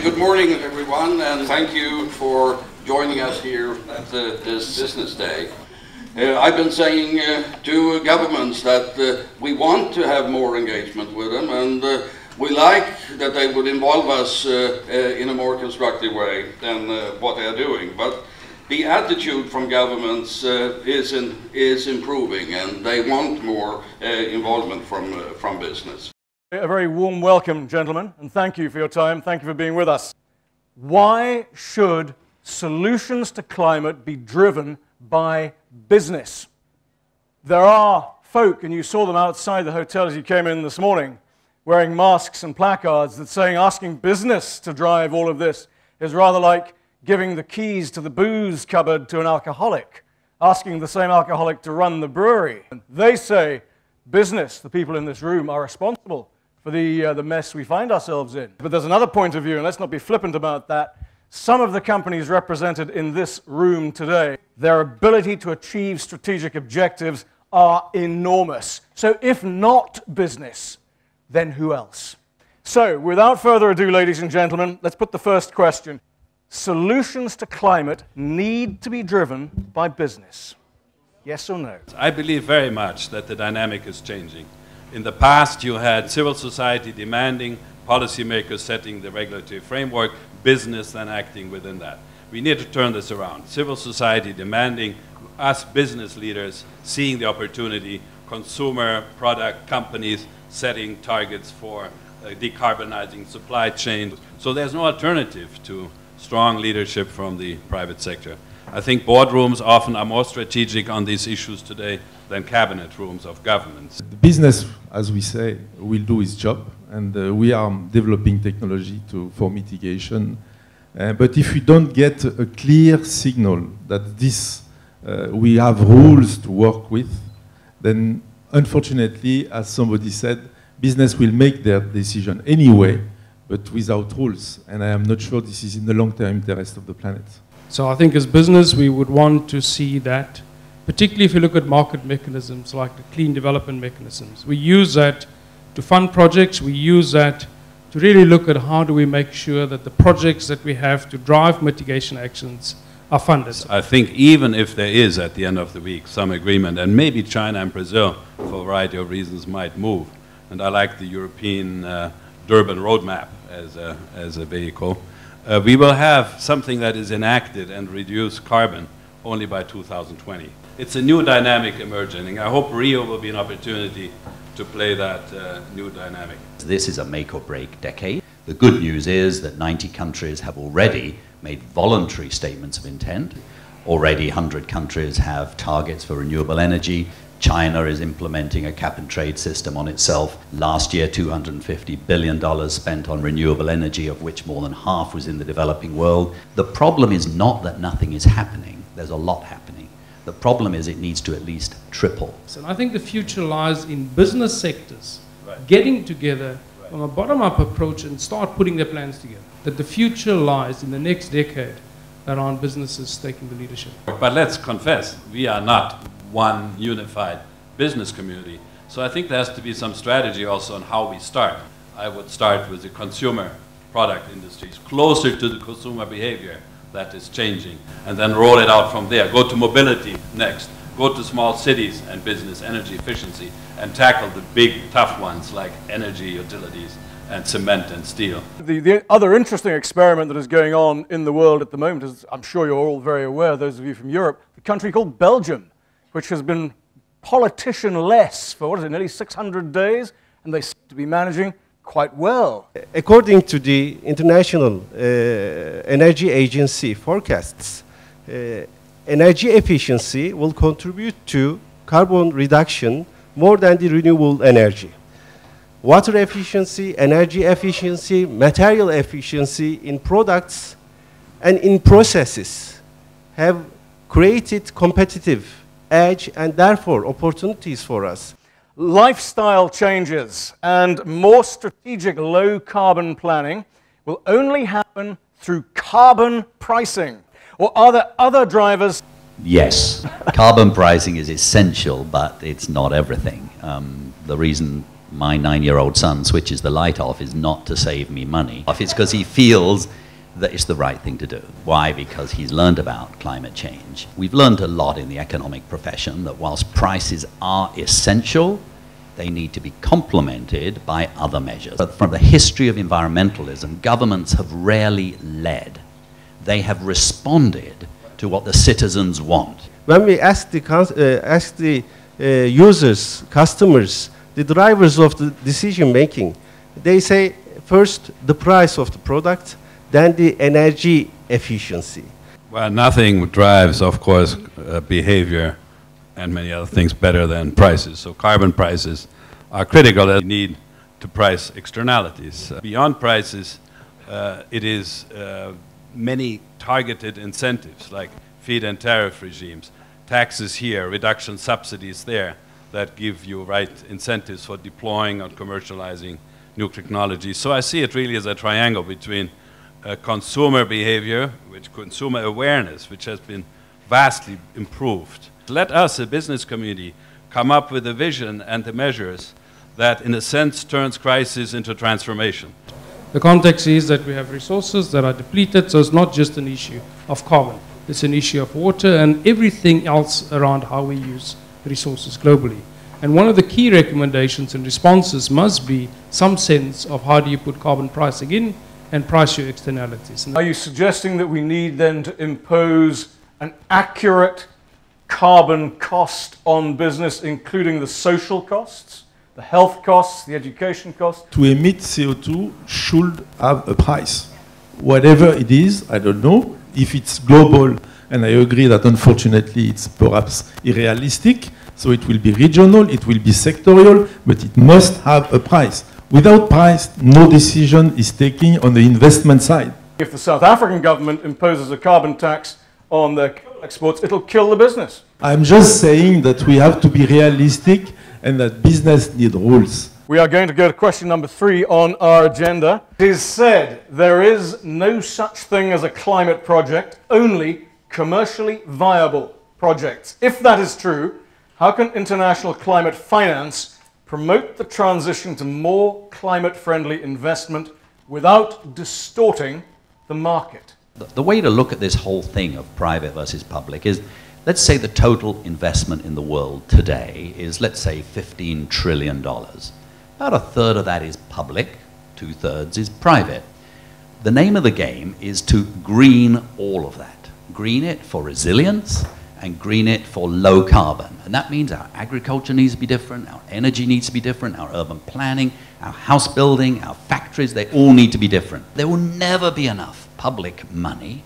Good morning, everyone, and thank you for joining us here at this Business Day. I've been saying to governments that we want to have more engagement with them, and we like that they would involve us in a more constructive way than what they are doing. But the attitude from governments is improving, and they want more involvement from business. A very warm welcome, gentlemen, and thank you for your time. Thank you for being with us. Why should solutions to climate be driven by business? There are folk, and you saw them outside the hotel as you came in this morning, wearing masks and placards that saying asking business to drive all of this is rather like giving the keys to the booze cupboard to an alcoholic, asking the same alcoholic to run the brewery. They say business, the people in this room, are responsible for the mess we find ourselves in. But there's another point of view, and let's not be flippant about that. Some of the companies represented in this room today, their ability to achieve strategic objectives are enormous. So if not business, then who else? So without further ado, ladies and gentlemen, let's put the first question. Solutions to climate need to be driven by business. Yes or no? I believe very much that the dynamic is changing. In the past, you had civil society demanding, policymakers setting the regulatory framework, business then acting within that. We need to turn this around. Civil society demanding, us business leaders seeing the opportunity, consumer product companies setting targets for decarbonizing supply chain. So there's no alternative to strong leadership from the private sector. I think boardrooms often are more strategic on these issues today than cabinet rooms of governments. The business, as we say, will do its job, and we are developing technology for mitigation. But if we don't get a clear signal that we have rules to work with, then unfortunately, as somebody said, business will make their decision anyway, but without rules. And I am not sure this is in the long-term interest of the planet. So I think as business, we would want to see that, particularly if you look at market mechanisms like the clean development mechanisms. We use that to fund projects. We use that to really look at how do we make sure that the projects that we have to drive mitigation actions are funded. I think even if there is, at the end of the week, some agreement, and maybe China and Brazil, for a variety of reasons, might move, and I like the European Durban roadmap as a vehicle, we will have something that is enacted and reduce carbon only by 2020. It's a new dynamic emerging, and I hope Rio will be an opportunity to play that new dynamic. This is a make or break decade. The good news is that 90 countries have already made voluntary statements of intent. Already 100 countries have targets for renewable energy. China is implementing a cap and trade system on itself. Last year, $250 billion spent on renewable energy, of which more than half was in the developing world. The problem is not that nothing is happening. There's a lot happening. The problem is it needs to at least triple. And I think the future lies in business sectors getting together from a bottom-up approach and start putting their plans together. That the future lies in the next decade around businesses taking the leadership. But let's confess, we are not one unified business community. So I think there has to be some strategy also on how we start. I would start with the consumer product industries, closer to the consumer behavior that is changing, and then roll it out from there. Go to mobility next. Go to small cities and business, energy efficiency, and tackle the big, tough ones like energy utilities and cement and steel. The other interesting experiment that is going on in the world at the moment is, I'm sure you're all very aware, those of you from Europe, a country called Belgium, which has been politician-less for, what is it, nearly 600 days, and they seem to be managing quite well. According to the International Energy Agency forecasts, energy efficiency will contribute to carbon reduction more than the renewable energy. Water efficiency, energy efficiency, material efficiency in products and in processes have created competitive edge and therefore opportunities for us. Lifestyle changes and more strategic low-carbon planning will only happen through carbon pricing. Or are there other drivers? Yes, carbon pricing is essential, but it's not everything. The reason my 9-year-old son switches the light off is not to save me money. It's because he feels that it's the right thing to do. Why? Because he's learned about climate change. We've learned a lot in the economic profession that whilst prices are essential, they need to be complemented by other measures. But from the history of environmentalism, governments have rarely led. They have responded to what the citizens want. When we ask the users, customers, the drivers of the decision making, they say first the price of the product, then the energy efficiency. Well, nothing drives, of course, behavior and many other things better than prices. So carbon prices are critical. They need to price externalities. Beyond prices, it is many targeted incentives like feed and tariff regimes, taxes here, reduction subsidies there, that give you right incentives for deploying and commercializing new technology. So I see it really as a triangle between consumer behavior, consumer awareness, which has been vastly improved. Let us, the business community, come up with a vision and the measures that, in a sense, turns crisis into transformation. The context is that we have resources that are depleted, so it's not just an issue of carbon. It's an issue of water and everything else around how we use resources globally. And one of the key recommendations and responses must be some sense of how do you put carbon pricing in and price your externalities. Are you suggesting that we need then to impose an accurate carbon cost on business, including the social costs, the health costs, the education costs? To emit CO2 should have a price. Whatever it is, I don't know. If it's global, and I agree that unfortunately it's perhaps irrealistic, so it will be regional, it will be sectorial, but it must have a price. Without price, no decision is taken on the investment side. If the South African government imposes a carbon tax on their coal exports, it'll kill the business. I'm just saying that we have to be realistic and that business needs rules. We are going to go to question number 3 on our agenda. It is said there is no such thing as a climate project, only commercially viable projects. If that is true, how can international climate finance promote the transition to more climate-friendly investment without distorting the market? The way to look at this whole thing of private versus public is, let's say the total investment in the world today is, let's say, $15 trillion. About a third of that is public, 2/3 is private. The name of the game is to green all of that. Green it for resilience and green it for low carbon. And that means our agriculture needs to be different, our energy needs to be different, our urban planning, our house building, our factories, they all need to be different. There will never be enough public money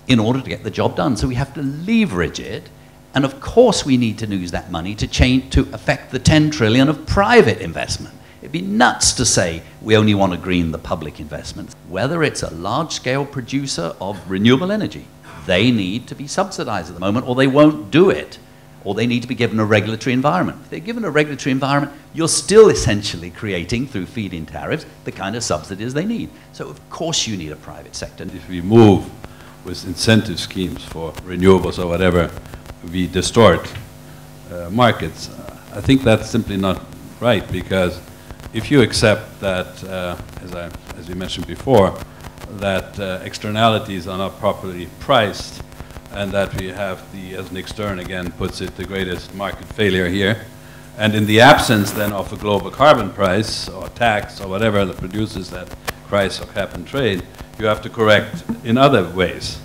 in order to get the job done. So we have to leverage it. And of course we need to use that money to affect the 10 trillion of private investment. It'd be nuts to say we only want to green the public investments. Whether it's a large-scale producer of renewable energy, they need to be subsidized at the moment or they won't do it. Or they need to be given a regulatory environment. If they're given a regulatory environment, you're still essentially creating, through feed-in tariffs, the kind of subsidies they need. So of course you need a private sector. If we move with incentive schemes for renewables or whatever, we distort markets. I think that's simply not right, because if you accept that, as we mentioned before, that externalities are not properly priced, and that we have the, as Nick Stern again puts it, the greatest market failure here, and in the absence then of a global carbon price or tax or whatever that produces that price of cap and trade, you have to correct in other ways.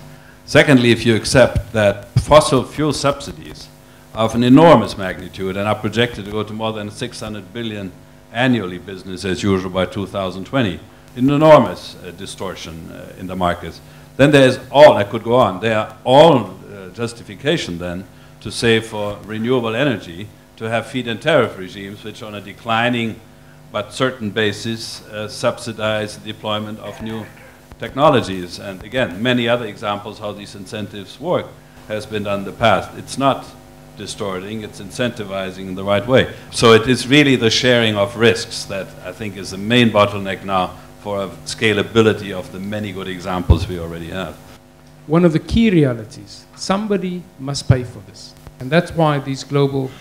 Secondly, if you accept that fossil fuel subsidies are of an enormous magnitude and are projected to go to more than 600 billion annually, business as usual by 2020, an enormous distortion in the markets. Then there's all, I could go on, there are all justification then to say for renewable energy to have feed-in tariff regimes which on a declining but certain basis subsidize the deployment of new technologies. And again, many other examples how these incentives work has been done in the past. It's not distorting, it's incentivizing in the right way. So it is really the sharing of risks that I think is the main bottleneck now for a scalability of the many good examples we already have. One of the key realities, somebody must pay for this. And that's why these global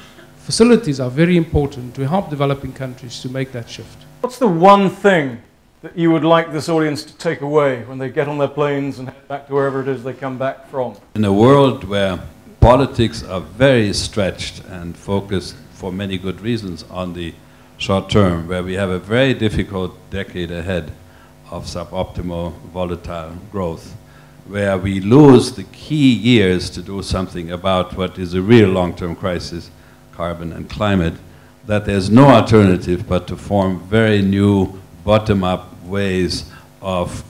facilities are very important to help developing countries to make that shift. What's the one thing that you would like this audience to take away when they get on their planes and head back to wherever it is they come back from? In a world where politics are very stretched and focused for many good reasons on the short term, where we have a very difficult decade ahead of suboptimal, volatile growth, where we lose the key years to do something about what is a real long-term crisis, carbon and climate, that there's no alternative but to form very new bottom-up ways of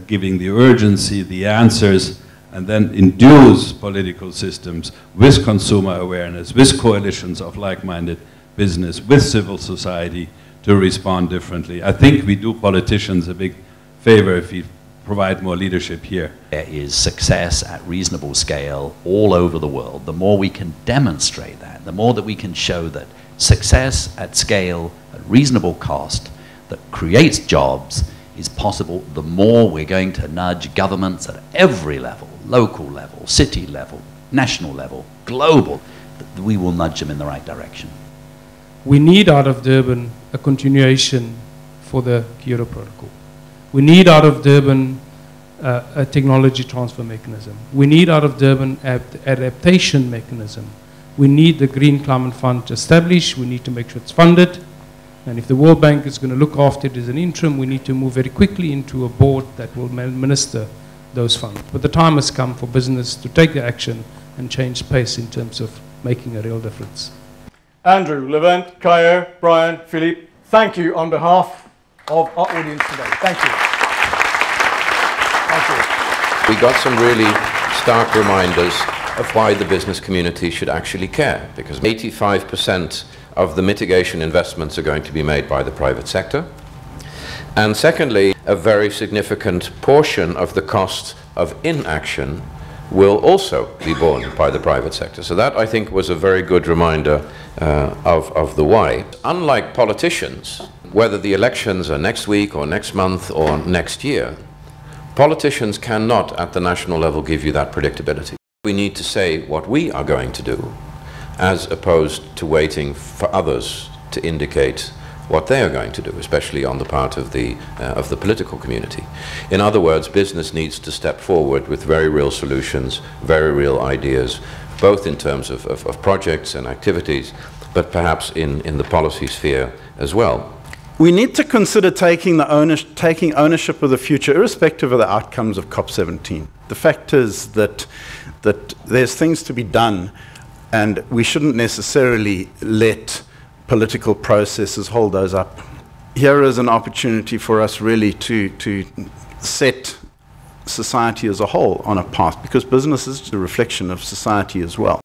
giving the urgency, the answers, and then induce political systems with consumer awareness, with coalitions of like-minded business, with civil society to respond differently. I think we do politicians a big favor if we provide more leadership here. There is success at reasonable scale all over the world. The more we can demonstrate that, the more that we can show that success at scale, at reasonable cost, that creates jobs is possible, the more we're going to nudge governments at every level, local level, city level, national level, global, that we will nudge them in the right direction. We need out of Durban a continuation for the Kyoto Protocol. We need out of Durban a technology transfer mechanism. We need out of Durban an adaptation mechanism. We need the Green Climate Fund established. We need to make sure it's funded. And if the World Bank is going to look after it as an interim, we need to move very quickly into a board that will administer those funds. But the time has come for business to take the action and change pace in terms of making a real difference. Andrew, Levent, Kayo, Brian, Philippe, thank you on behalf of our audience today. Thank you. Thank you. We got some really stark reminders of why the business community should actually care, because 85% of the mitigation investments are going to be made by the private sector. And secondly, a very significant portion of the cost of inaction will also be borne by the private sector. So that, I think, was a very good reminder of the why. Unlike politicians, whether the elections are next week or next month or next year, politicians cannot at the national level give you that predictability. We need to say what we are going to do, as opposed to waiting for others to indicate what they are going to do, especially on the part of the political community. In other words, business needs to step forward with very real solutions, very real ideas, both in terms of projects and activities, but perhaps in the policy sphere as well. We need to consider taking ownership of the future, irrespective of the outcomes of COP17. The fact is that there's things to be done, and we shouldn't necessarily let political processes hold those up. Here is an opportunity for us really to set society as a whole on a path, because business is a reflection of society as well.